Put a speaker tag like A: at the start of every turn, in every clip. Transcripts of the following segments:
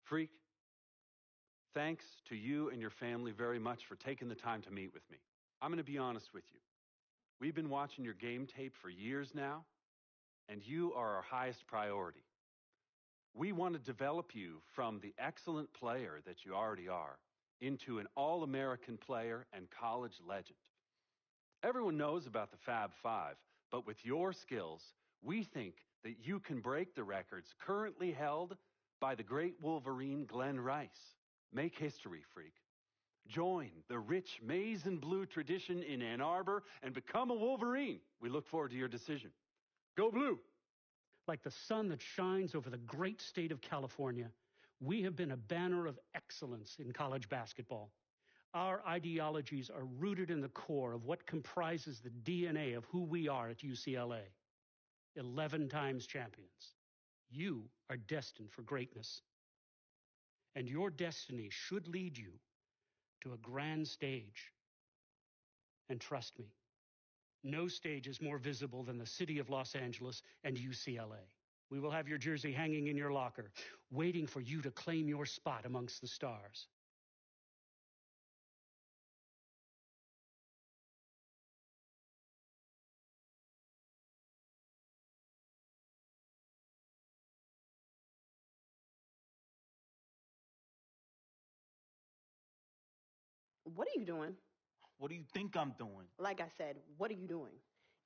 A: Freak, thanks to you and your family very much for taking the time to meet with me. I'm going to be honest with you. We've been watching your game tape for years now, and you are our highest priority. We want to develop you from the excellent player that you already are into an all-American player and college legend. Everyone knows about the Fab Five, but with your skills, we think that you can break the records currently held by the great Wolverine Glenn Rice. Make history, Freak. Join the rich maize and blue tradition in Ann Arbor and become a Wolverine. We look forward to your decision. Go Blue!
B: Like the sun that shines over the great state of California, we have been a banner of excellence in college basketball. Our ideologies are rooted in the core of what comprises the DNA of who we are at UCLA. 11 times champions. You are destined for greatness. And your destiny should lead you to a grand stage. And trust me, no stage is more visible than the city of Los Angeles and UCLA. We will have your jersey hanging in your locker, waiting for you to claim your spot amongst the stars.
C: What are you doing?
D: What do you think I'm doing?
C: Like I said, what are you doing?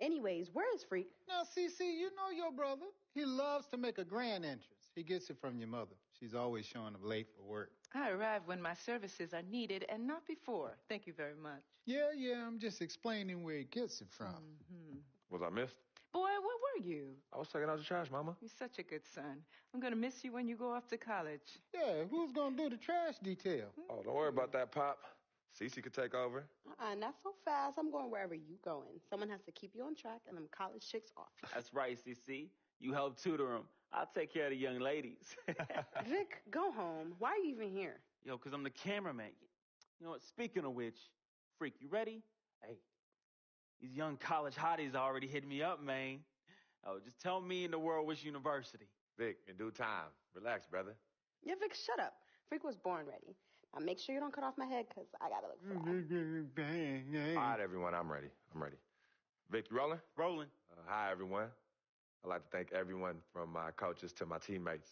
C: Anyways, where is Freak?
E: Now, CC, you know your brother. He loves to make a grand entrance. He gets it from your mother. She's always showing up late for work.
F: I arrive when my services are needed and not before. Thank you very much.
E: Yeah, I'm just explaining where he gets it from.
G: Was I missed?
F: Boy, where were you?
G: I was taking out the trash, Mama.
F: You're such a good son. I'm going to miss you when you go off to college.
E: Yeah, who's going to do the trash detail?
G: Oh, don't worry about that, Pop. Cece could take over.
C: Not so fast. I'm going wherever you going. Someone has to keep you on track and them college chicks off.
D: That's right, CC. You help tutor them. I'll take care of the young ladies.
C: Vic, go home. Why are you even here?
D: Yo, because I'm the cameraman. You know what? Speaking of which, Freak, you ready? Hey, these young college hotties already hit me up, man. Oh, just tell me in the world which university.
G: Vic, in due time. Relax, brother.
C: Yeah, Vic, shut up. Freak was born ready. Now make sure you don't cut off my head, because I got to look fly.
G: All right, everyone, I'm ready. Vic, you rolling?
D: Rolling.
G: Hi, everyone. I'd like to thank everyone from my coaches to my teammates.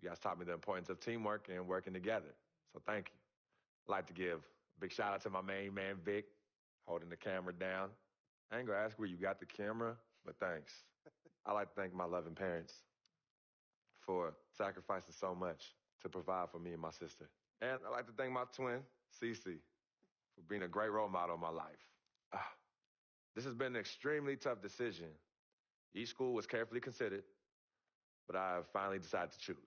G: You guys taught me the importance of teamwork and working together, so thank you. I'd like to give a big shout out to my main man, Vic, holding the camera down. I ain't gonna ask where you got the camera, but thanks. I'd like to thank my loving parents for sacrificing so much to provide for me and my sister. And I'd like to thank my twin, Cece, for being a great role model in my life. This has been an extremely tough decision. Each school was carefully considered, but I have finally decided to choose.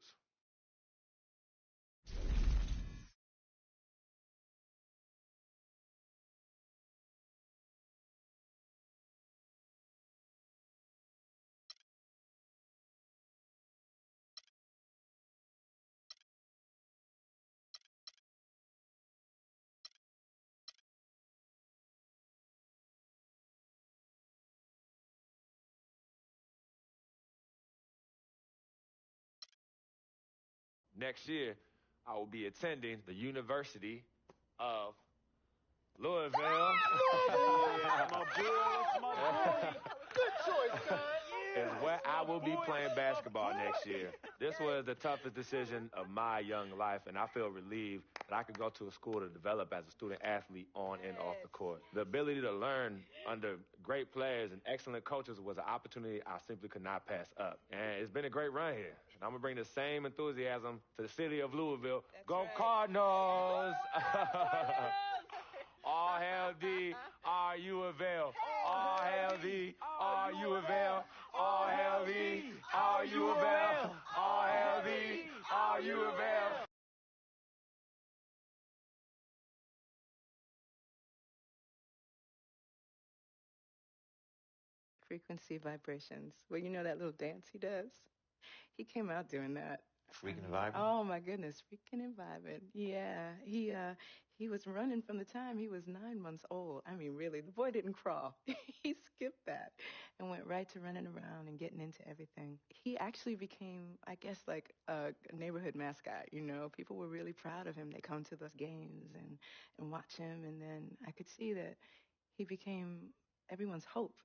G: Next year, I will be attending the University of Louisville.
D: My boy.
E: Good choice, son.
G: Is where I will be playing basketball next year. This was the toughest decision of my young life, and I feel relieved that I could go to a school to develop as a student-athlete on and off the court. The ability to learn under great players and excellent coaches was an opportunity I simply could not pass up. And it's been a great run here. And I'm going to bring the same enthusiasm to the city of Louisville.
F: That's
G: Go
F: right.
G: Cardinals! All hail thee, R-U-of-L. All hail thee, R-U-of-L. All hail thee, R-U-of-L. All hail thee, R-U-of-L.
F: Frequency vibrations. Well, you know that little dance he does? He came out doing that.
G: Freaking and vibing?
F: Oh, my goodness. Freaking and vibing. Yeah. He He was running from the time he was 9 months old. I mean, really, the boy didn't crawl. He skipped that and went right to running around and getting into everything. He actually became, I guess, like a neighborhood mascot. You know, people were really proud of him. They come to those games and watch him. And then I could see that he became everyone's hope.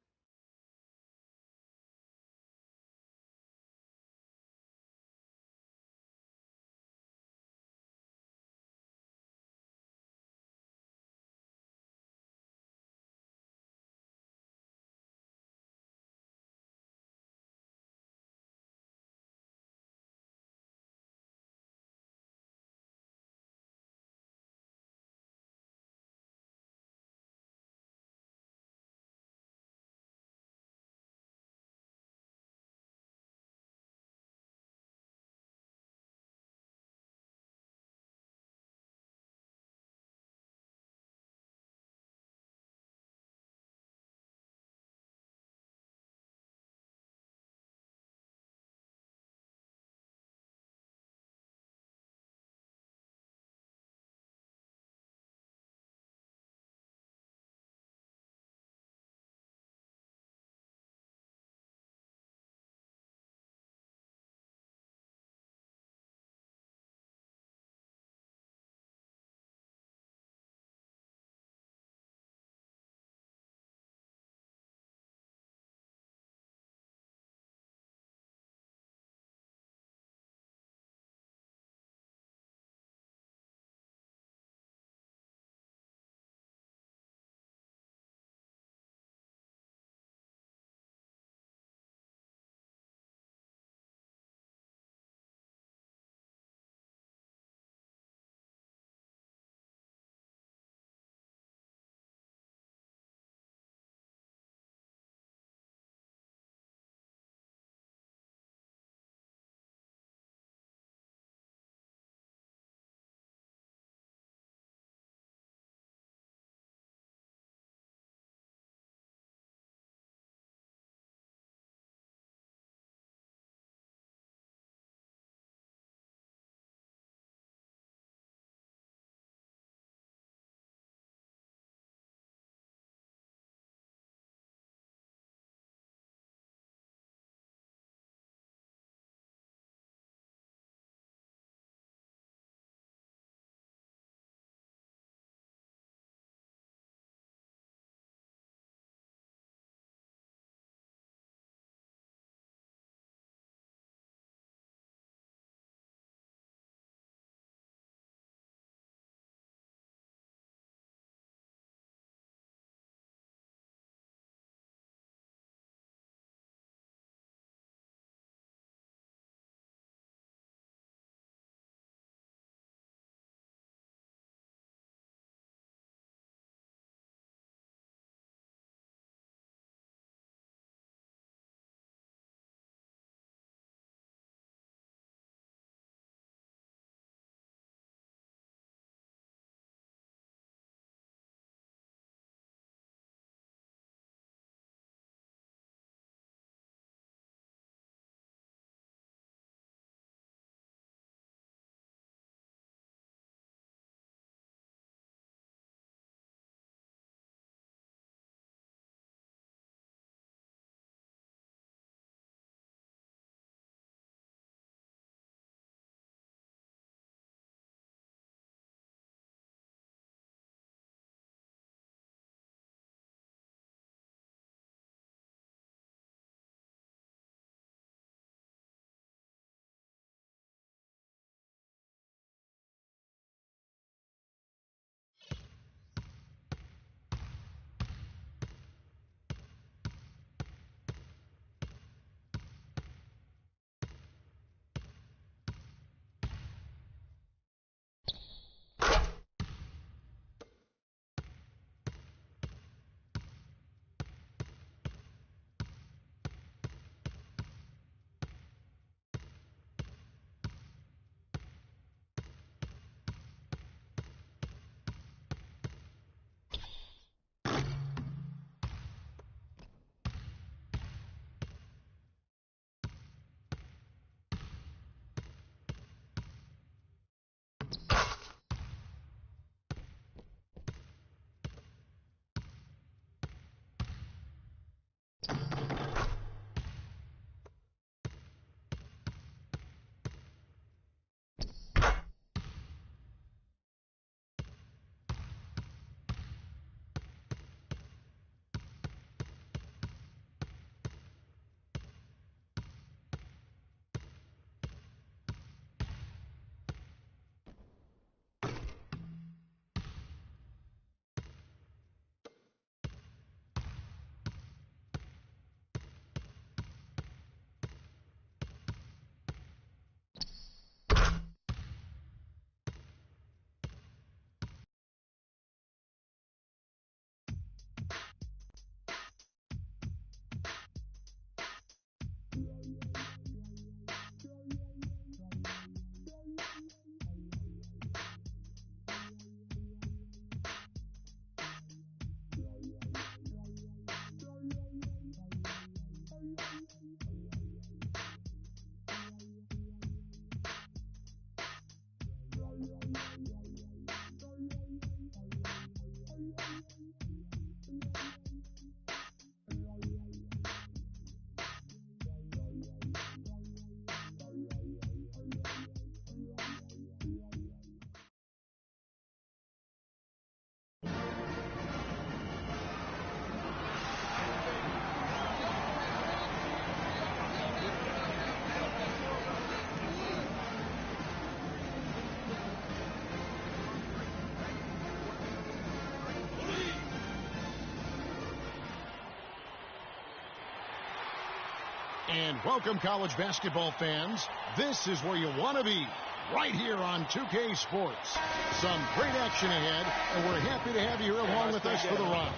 H: And welcome, college basketball fans. This is where you want to be, right here on 2K Sports. Some great action ahead, and we're happy to have you here along with us for the ride.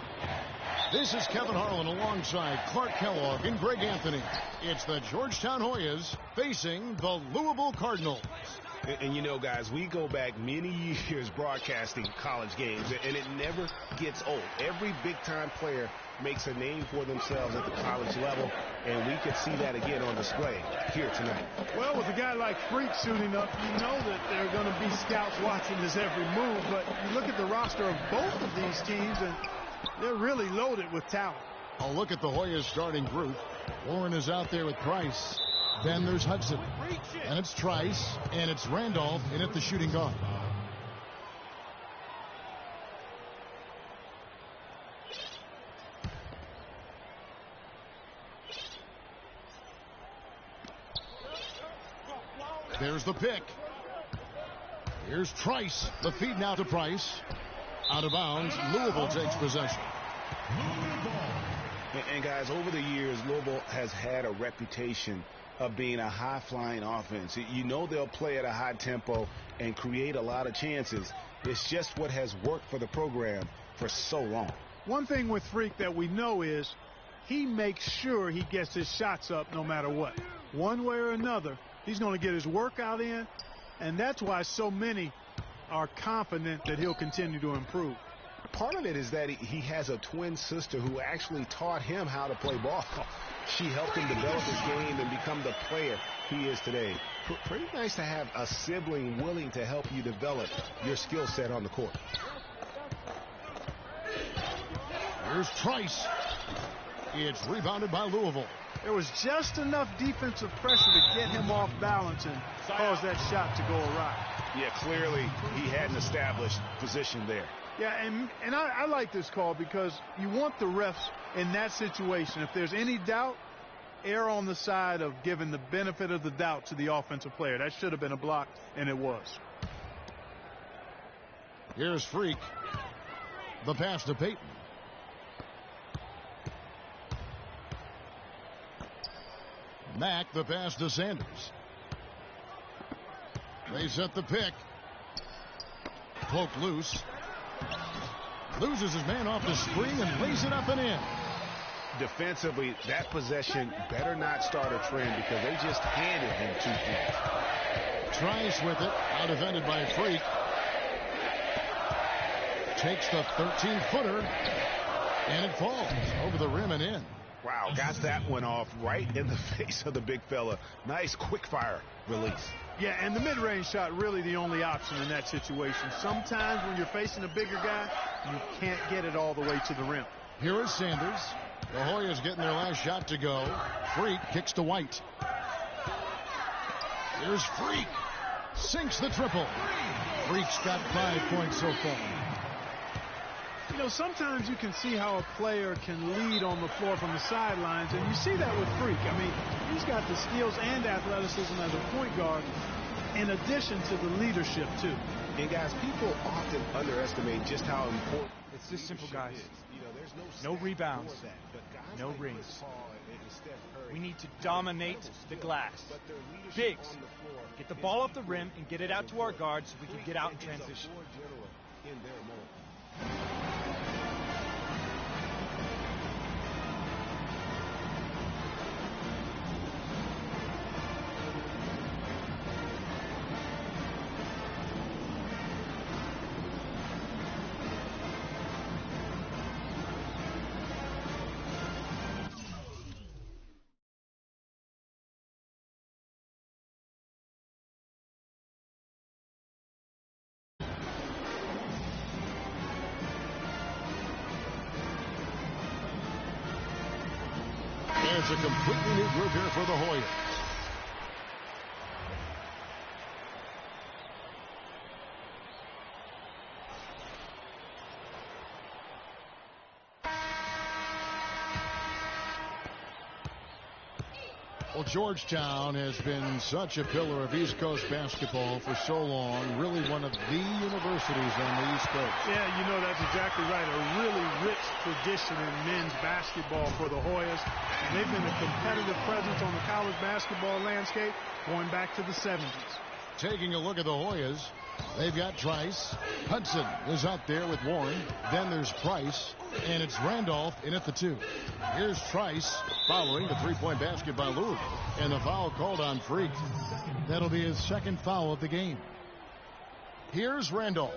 H: This is Kevin Harlan alongside Clark Kellogg and Greg Anthony. It's the Georgetown Hoyas facing the Louisville Cardinals.
I: And you know, guys, we go back many years broadcasting college games, and it never gets old. Every big-time player makes a name for themselves at the college level, and we could see that again on display here tonight.
J: Well, with a guy like Freak suiting up, you know that there are going to be scouts watching his every move, but you look at the roster of both of these teams, and they're really loaded with talent.
H: A look at the Hoyas starting group. Warren is out there with Price. Then there's Hudson. And it's Trice. And it's Randolph in at the shooting guard. There's the pick. Here's Trice. The feed now to Price. Out of bounds. Louisville takes possession.
I: And guys, over the years, Louisville has had a reputation of being a high-flying offense. You know they'll play at a high tempo and create a lot of chances. It's just what has worked for the program for so long.
J: One thing with Freak that we know is he makes sure he gets his shots up no matter what. One way or another, he's going to get his workout in, and that's why so many are confident that he'll continue to improve.
I: Part of it is that he has a twin sister who actually taught him how to play ball. She helped him develop his game and become the player he is today. Pretty nice to have a sibling willing to help you develop your skill set on the court.
H: Here's Trice. It's rebounded by Louisville.
J: There was just enough defensive pressure to get him off balance and cause that shot to go awry.
I: Yeah, clearly he had an established position there.
J: Yeah, and I like this call because you want the refs in that situation. If there's any doubt, err on the side of giving the benefit of the doubt to the offensive player. That should have been a block, and it was.
H: Here's Freak. The pass to Peyton. Mack, the pass to Sanders. They set the pick. Cloak loose. Loses his man off the screen and lays it up and in.
I: Defensively, that possession better not start a trend because they just handed him 2 points.
H: Trice with it. Out defended by Freak. Takes the 13-footer. And it falls over the rim and in.
I: Wow, got that one off right in the face of the big fella. Nice quick-fire release.
J: Yeah, and the mid-range shot really the only option in that situation. Sometimes when you're facing a bigger guy, you can't get it all the way to the rim.
H: Here is Sanders. The Hoyas getting their last shot to go. Freak kicks to White. Here's Freak. Sinks the triple. Freak's got 5 points so far.
J: You know, sometimes you can see how a player can lead on the floor from the sidelines, and you see that with Freak. I mean, he's got the skills and athleticism as a point guard in addition to the leadership, too.
I: And, guys, people often underestimate just how important
K: it's just simple, guys.
I: You know, there's
K: no rebounds, no rings. We need to dominate the glass. Bigs, get the ball off the rim and get it out to our guards so we can get out in transition.
H: It's a completely new group here for the Hoyas. Well, Georgetown has been such a pillar of East Coast basketball for so long. Really one of the universities on the East Coast.
J: Yeah, you know, that's exactly right. A really rich tradition in men's basketball for the Hoyas. And they've been a competitive presence on the college basketball landscape going back to the 70s.
H: Taking a look at the Hoyas, they've got Trice. Hudson is out there with Warren. Then there's Price, and it's Randolph in at the 2. Here's Trice following the three-point basket by Louisville, and the foul called on Freak. That'll be his second foul of the game. Here's Randolph.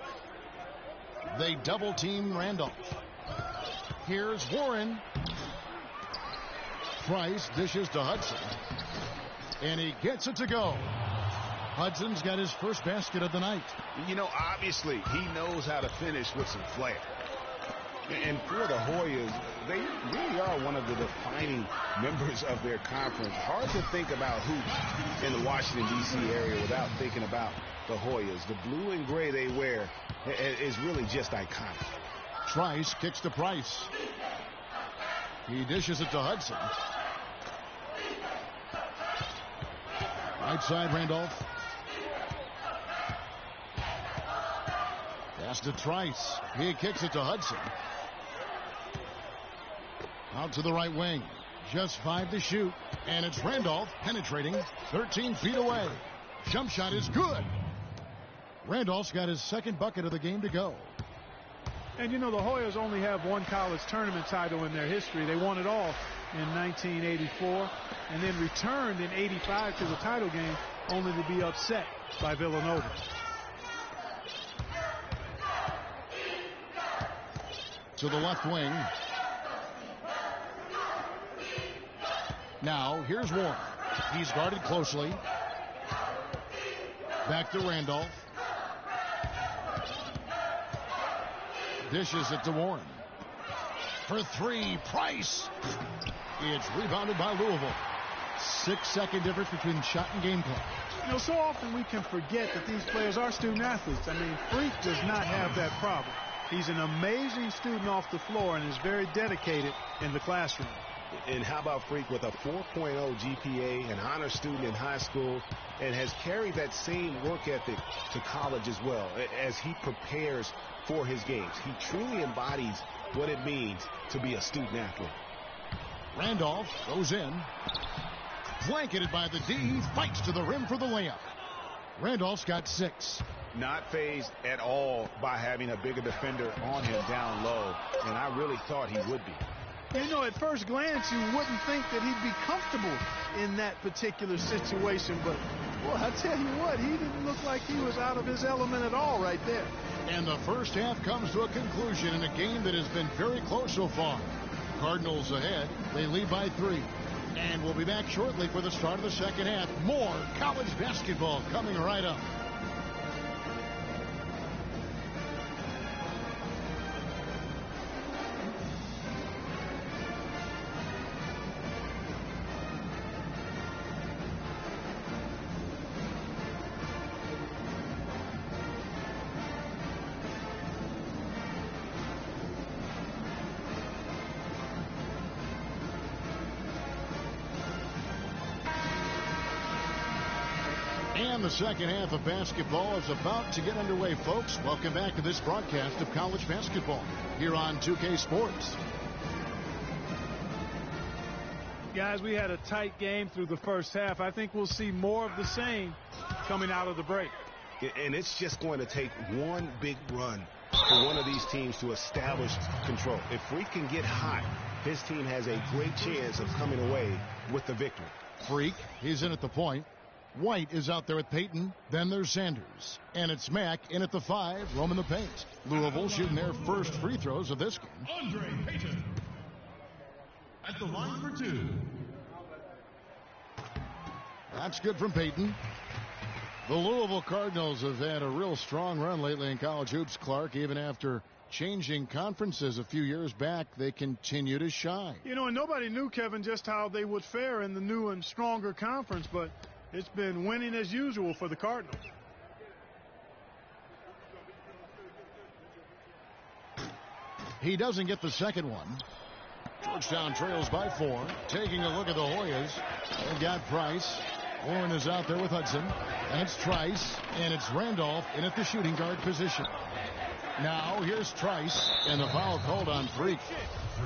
H: They double-team Randolph. Here's Warren. Price dishes to Hudson, and he gets it to go. Hudson's got his first basket of the night.
I: You know, obviously, he knows how to finish with some flair. And for the Hoyas, they really are one of the defining members of their conference. Hard to think about hoops in the Washington, D.C. area without thinking about the Hoyas. The blue and gray they wear is really just iconic.
H: Trice kicks to Price. He dishes it to Hudson. Right side, Randolph. Pass to Trice. He kicks it to Hudson. Out to the right wing. Just 5 to shoot. And it's Randolph penetrating 13 feet away. Jump shot is good. Randolph's got his second bucket of the game to go.
J: And you know, the Hoyas only have one college tournament title in their history. They won it all in 1984 and then returned in 85 to the title game, only to be upset by Villanova.
H: To the left wing. Now, here's Warren. He's guarded closely. Back to Randolph. Dishes it to Warren. For 3, Price. It's rebounded by Louisville. 6-second difference between shot and game clock.
J: You know, so often we can forget that these players are student athletes. I mean, Freak does not have that problem. He's an amazing student off the floor and is very dedicated in the classroom.
I: And how about Freak with a 4.0 GPA, an honor student in high school, and has carried that same work ethic to college as well as he prepares for his games. He truly embodies what it means to be a student athlete.
H: Randolph goes in. Blanketed by the D. He fights to the rim for the layup. Randolph's got 6.
I: Not fazed at all by having a bigger defender on him down low, and I really thought he would be.
J: You know, at first glance, you wouldn't think that he'd be comfortable in that particular situation, but, well, I tell you what, he didn't look like he was out of his element at all right there.
H: And the first half comes to a conclusion in a game that has been very close so far. Cardinals ahead. They lead by 3. And we'll be back shortly for the start of the second half. More college basketball coming right up. And the second half of basketball is about to get underway, folks. Welcome back to this broadcast of college basketball here on 2K Sports.
J: Guys, we had a tight game through the first half. I think we'll see more of the same coming out of the break.
I: And it's just going to take one big run for one of these teams to establish control. If Freak can get hot, his team has a great chance of coming away with the victory.
H: Freak, he's in at the point. White is out there with Payton. Then there's Sanders. And it's Mack in at the 5, roaming the paint. Louisville shooting their first free throws of this game.
L: Andre Payton at the line for 2.
H: That's good from Payton. The Louisville Cardinals have had a real strong run lately in college hoops, Clark. Even after changing conferences a few years back, they continue to shine.
J: You know, and nobody knew, Kevin, just how they would fare in the new and stronger conference, but it's been winning as usual for the Cardinals.
H: He doesn't get the second one. Georgetown trails by 4. Taking a look at the Hoyas. They've got Price. Warren is out there with Hudson. And it's Trice. And it's Randolph in at the shooting guard position. Now here's Trice. And the foul called on Freak.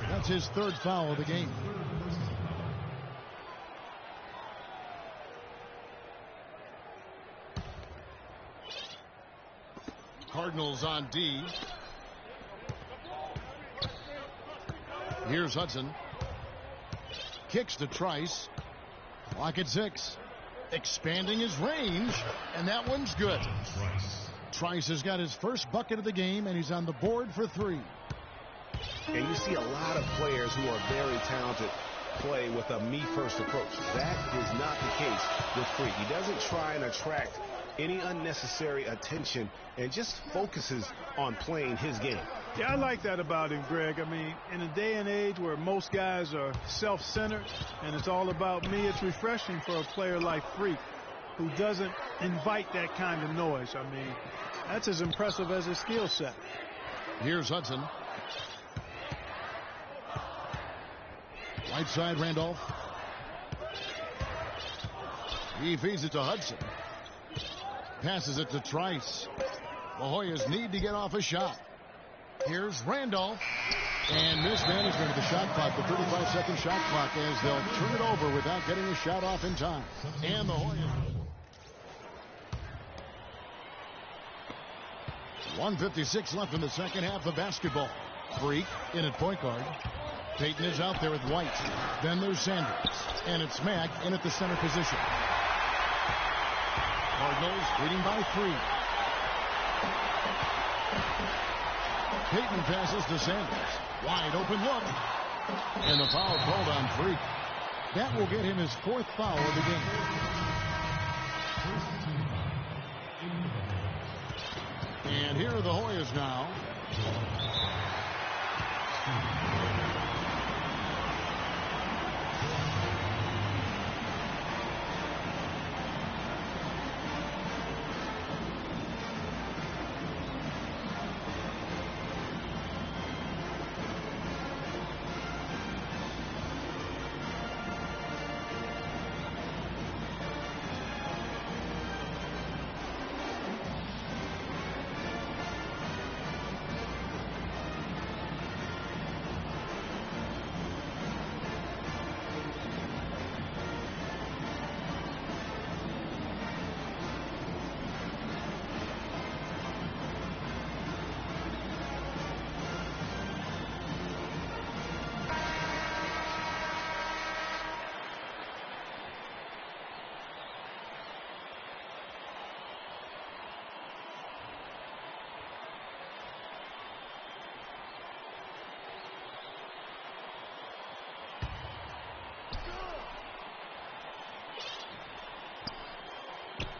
H: That's his 3rd foul of the game. Cardinals on D. Here's Hudson. Kicks to Trice. Clock at 6. Expanding his range. And that one's good. Trice has got his first bucket of the game, and he's on the board for 3.
I: And you see a lot of players who are very talented play with a me-first approach. That is not the case with Freak. He doesn't try and attract any unnecessary attention and just focuses on playing his game.
J: Yeah, I like that about him, Greg. I mean, in a day and age where most guys are self-centered and it's all about me, it's refreshing for a player like Freak who doesn't invite that kind of noise. I mean, that's as impressive as his skill set.
H: Here's Hudson. Right side, Randolph. He feeds it to Hudson. Passes it to Trice. The Hoyas need to get off a shot. Here's Randolph. And mismanagement of the shot clock, the 35-second shot clock, as they'll turn it over without getting a shot off in time. And the Hoyas. 1:56 left in the second half of basketball. Freak in at point guard. Payton is out there with White. Then there's Sanders. And it's Mack in at the center position. Cardinals leading by 3. Payton passes to Sanders. Wide open look. And the foul called on Freak. That will get him his 4th foul of the game. And here are the Hoyas now.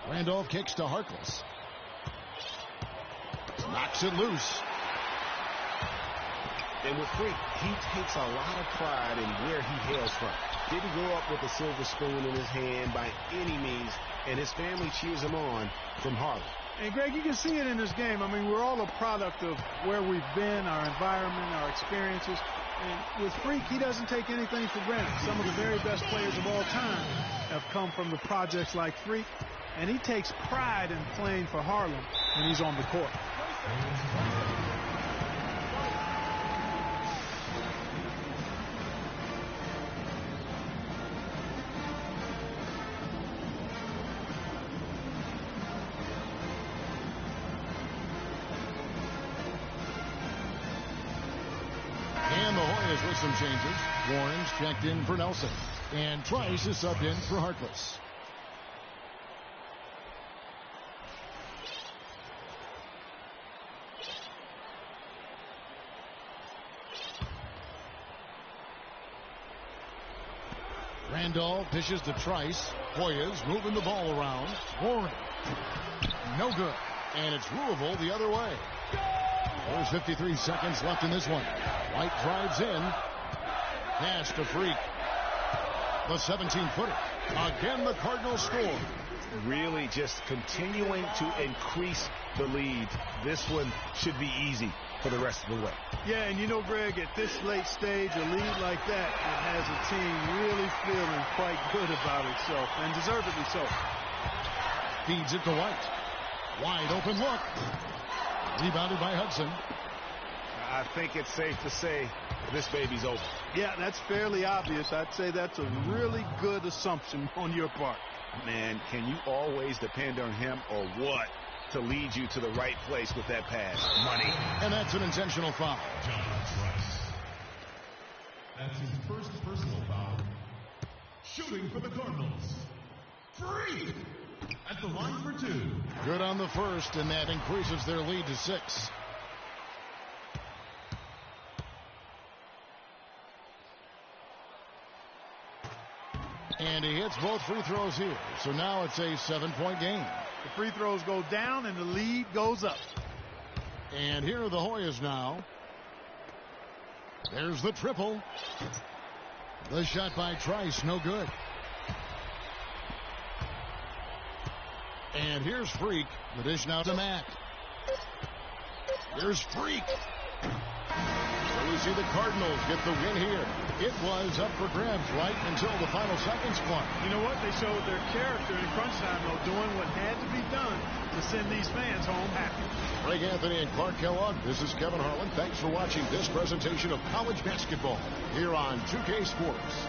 H: Randolph kicks to Harkless. Knocks it loose.
I: And with Freak, he takes a lot of pride in where he hails from. Didn't grow up with a silver spoon in his hand by any means, and his family cheers him on from Harlem.
J: And, Greg, you can see it in this game. I mean, we're all a product of where we've been, our environment, our experiences. And with Freak, he doesn't take anything for granted. Some of the very best players of all time have come from the projects like Freak. And he takes pride in playing for Harlem when he's on the court.
H: And the Hoyas with some changes. Warren's checked in for Nelson. And Trice is subbed in for Harkless. Randolph pitches to Trice. Hoyas moving the ball around. Warren. No good. And it's Louisville the other way. There's 53 seconds left in this one. White drives in. Pass to Freak. The 17-footer. Again, the Cardinals score.
I: Really just continuing to increase the lead. This one should be easy. for the rest of the way.
J: Yeah, and you know, Greg, at this late stage, a lead like that, it has a team really feeling quite good about itself, and deservedly so.
H: Feeds it to White. Wide open look. Rebounded by Hudson.
I: I think it's safe to say this baby's over.
J: Yeah, that's fairly obvious. I'd say that's a really good assumption on your part.
I: Man, can you always depend on him or what to lead you to the right place with that pass? Money.
H: And that's an intentional foul.
L: John Price. That's his first personal foul. Shooting for the Cardinals. Free at the line for 2.
H: Good on the first, and that increases their lead to 6. And he hits both free throws here. So now it's a 7-point game.
J: The free throws go down and the lead goes up.
H: And here are the Hoyas now. There's the triple. The shot by Trice, no good. And here's Freak. The dish now to Matt. Here's Freak. So we see the Cardinals get the win here. It was up for grabs right until the final seconds, Clark.
J: You know what? They showed their character in crunch time, though, doing what had to be done to send these fans home happy.
H: Greg Anthony and Clark Kellogg, this is Kevin Harlan. Thanks for watching this presentation of college basketball here on 2K Sports.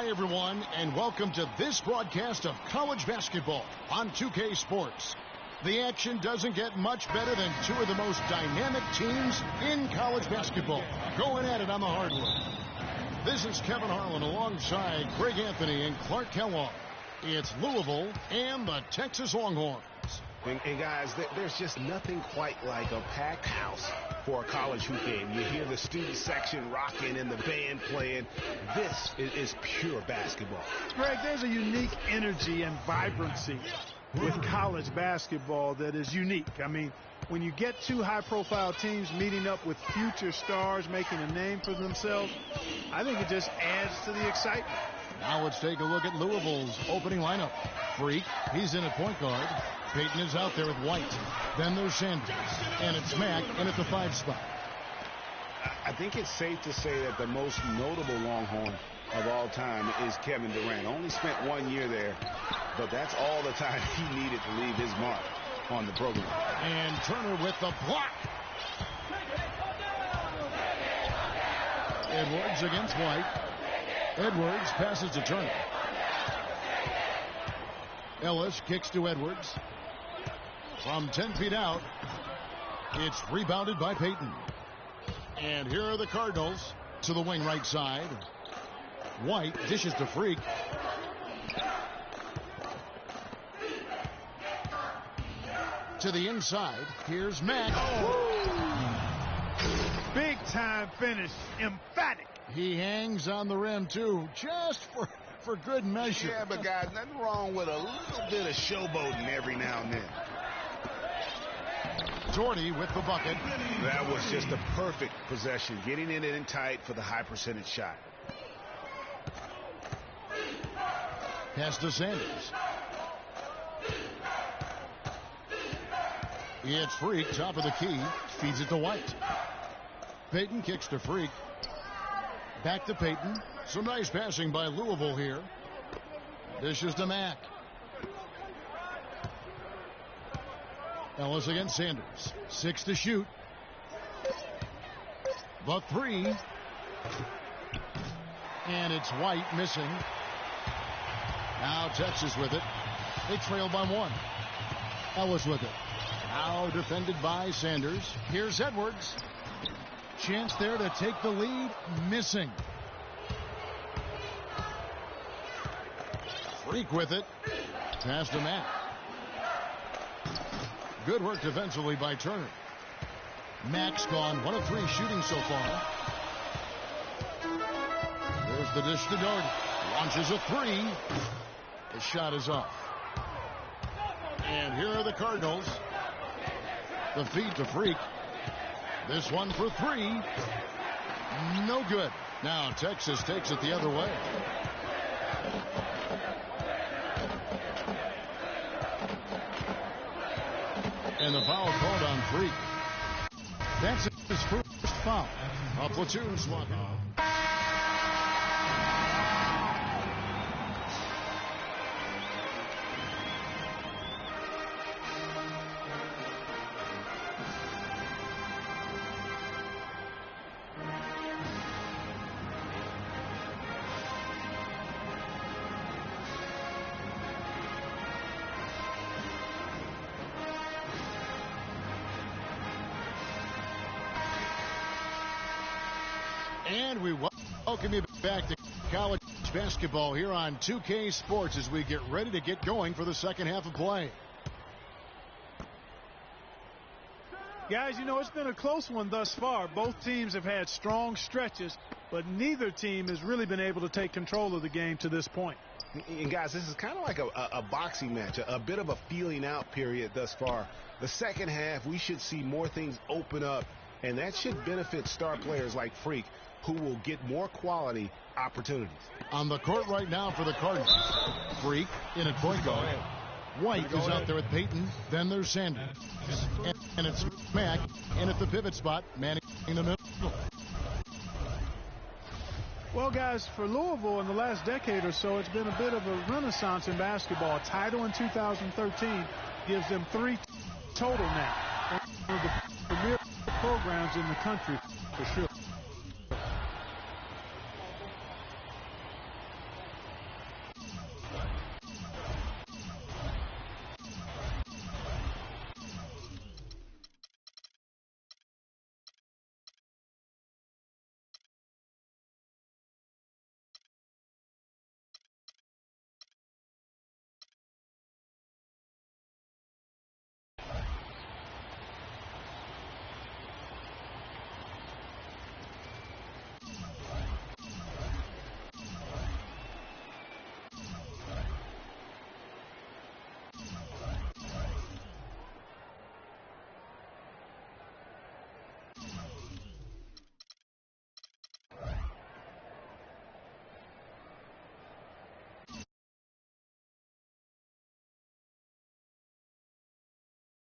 H: Hi, everyone, and welcome to this broadcast of college basketball on 2K Sports. The action doesn't get much better than two of the most dynamic teams in college basketball going at it on the hardwood. This is Kevin Harlan alongside Greg Anthony and Clark Kellogg. It's Louisville and the Texas Longhorns.
I: And guys, there's just nothing quite like a packed house for a college hoop game. You hear the student section rocking and the band playing. This is pure basketball.
J: Greg, there's a unique energy and vibrancy with college basketball that is unique. I mean, when you get two high-profile teams meeting up with future stars making a name for themselves, I think it just adds to the excitement.
H: Now let's take a look at Louisville's opening lineup. Freak, he's in at point guard. Payton is out there with White. Then there's Sanders. And it's Mack in at the 5 spot.
I: I think it's safe to say that the most notable Longhorn of all time is Kevin Durant. Only spent 1 year there, but that's all the time he needed to leave his mark on the program.
H: And Turner with the block. Edwards against White. Edwards passes to Turner. Ellis kicks to Edwards. From 10 feet out, it's rebounded by Payton. And here are the Cardinals to the wing right side. White dishes to Freak. To the inside, here's Mack.
J: Big time finish, emphatic.
H: He hangs on the rim too, just for good measure.
I: Yeah, but guys, nothing wrong with a little bit of showboating every now and then.
H: Doherty with the bucket.
I: That was just a perfect possession, getting it in tight for the high percentage shot.
H: Pass to Sanders. It's Freak, top of the key, feeds it to White. Payton kicks to Freak. Back to Payton. Some nice passing by Louisville here. Dishes to Mack. Ellis against Sanders. 6 to shoot. The 3. And it's White missing. Now Texas with it. They trail by 1. Ellis with it. Now defended by Sanders. Here's Edwards. Chance there to take the lead. Missing. Freak with it. Pass to Mack. Good work defensively by Turner. Mack's gone 1 of 3 shooting so far. There's the dish to Doherty. Launches a 3. The shot is off. And here are the Cardinals. The feed to Freak. This one for 3. No good. Now Texas takes it the other way. And the foul called on Freak. That's his first foul. A platoon swap. And we welcome you back to college basketball here on 2K Sports as we get ready to get going for the second half of play.
J: Guys, you know, it's been a close one thus far. Both teams have had strong stretches, but neither team has really been able to take control of the game to this point.
I: And guys, this is kind of like a boxing match, a bit of a feeling out period thus far. The second half, we should see more things open up, and that should benefit star players like Freak, who will get more quality opportunities.
H: On the court right now for the Cardinals. Freak in at point guard. White is out there with Payton. Then there's Sanders. And it's Mack in at the pivot spot, manning the middle.
J: Well, guys, for Louisville in the last decade or so, it's been a bit of a renaissance in basketball. A title in 2013 gives them 3 total now. One of the premier programs in the country, for sure.